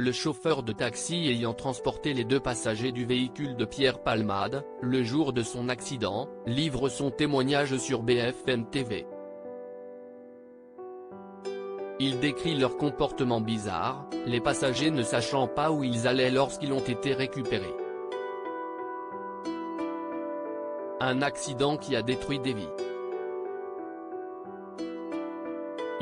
le chauffeur de taxi ayant transporté les deux passagers du véhicule de Pierre Palmade, le jour de son accident, livre son témoignage sur BFM TV. Il décrit leur comportement bizarre, les passagers ne sachant pas où ils allaient lorsqu'ils ont été récupérés. Un accident qui a détruit des vies.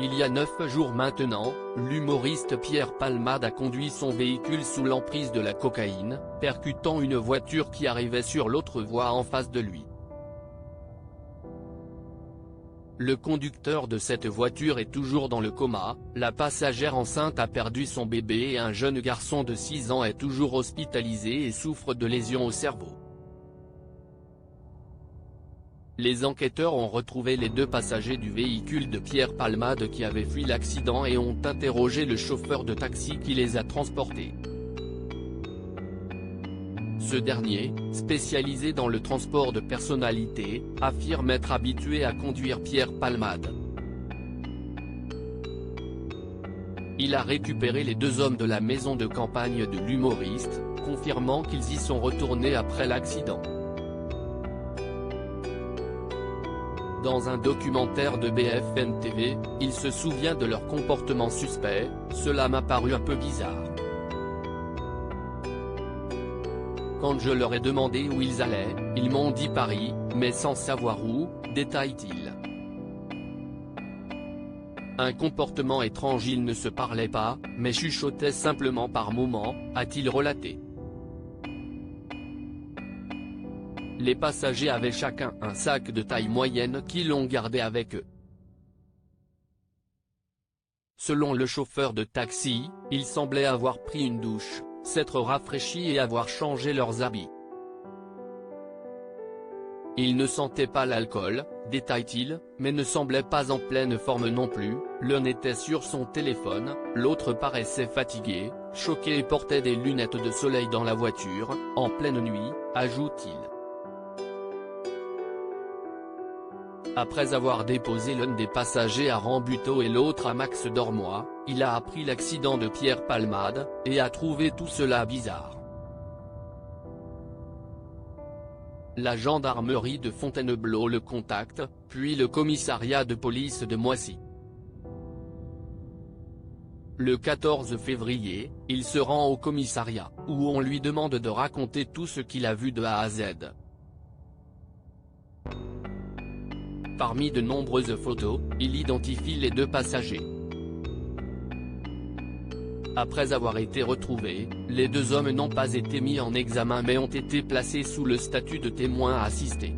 Il y a 9 jours maintenant, l'humoriste Pierre Palmade a conduit son véhicule sous l'emprise de la cocaïne, percutant une voiture qui arrivait sur l'autre voie en face de lui. Le conducteur de cette voiture est toujours dans le coma, la passagère enceinte a perdu son bébé et un jeune garçon de 6 ans est toujours hospitalisé et souffre de lésions au cerveau. Les enquêteurs ont retrouvé les deux passagers du véhicule de Pierre Palmade qui avaient fui l'accident et ont interrogé le chauffeur de taxi qui les a transportés. Ce dernier, spécialisé dans le transport de personnalités, affirme être habitué à conduire Pierre Palmade. Il a récupéré les deux hommes de la maison de campagne de l'humoriste, confirmant qu'ils y sont retournés après l'accident. Dans un documentaire de BFM TV, il se souvient de leur comportement suspect, cela m'a paru un peu bizarre. Quand je leur ai demandé où ils allaient, ils m'ont dit Paris, mais sans savoir où, détaille-t-il. Un comportement étrange, ils ne se parlaient pas, mais chuchotaient simplement par moments, a-t-il relaté. Les passagers avaient chacun un sac de taille moyenne qu'ils ont gardé avec eux. Selon le chauffeur de taxi, ils semblaient avoir pris une douche, s'être rafraîchis et avoir changé leurs habits. Ils ne sentaient pas l'alcool, détaille-t-il, mais ne semblaient pas en pleine forme non plus, l'un était sur son téléphone, l'autre paraissait fatigué, choqué et portait des lunettes de soleil dans la voiture, en pleine nuit, ajoute-t-il. Après avoir déposé l'un des passagers à Rambuteau et l'autre à Max Dormois, il a appris l'accident de Pierre Palmade, et a trouvé tout cela bizarre. La gendarmerie de Fontainebleau le contacte, puis le commissariat de police de Moissy. Le 14 février, il se rend au commissariat, où on lui demande de raconter tout ce qu'il a vu de A à Z. Parmi de nombreuses photos, il identifie les deux passagers. Après avoir été retrouvés, les deux hommes n'ont pas été mis en examen mais ont été placés sous le statut de témoins assistés.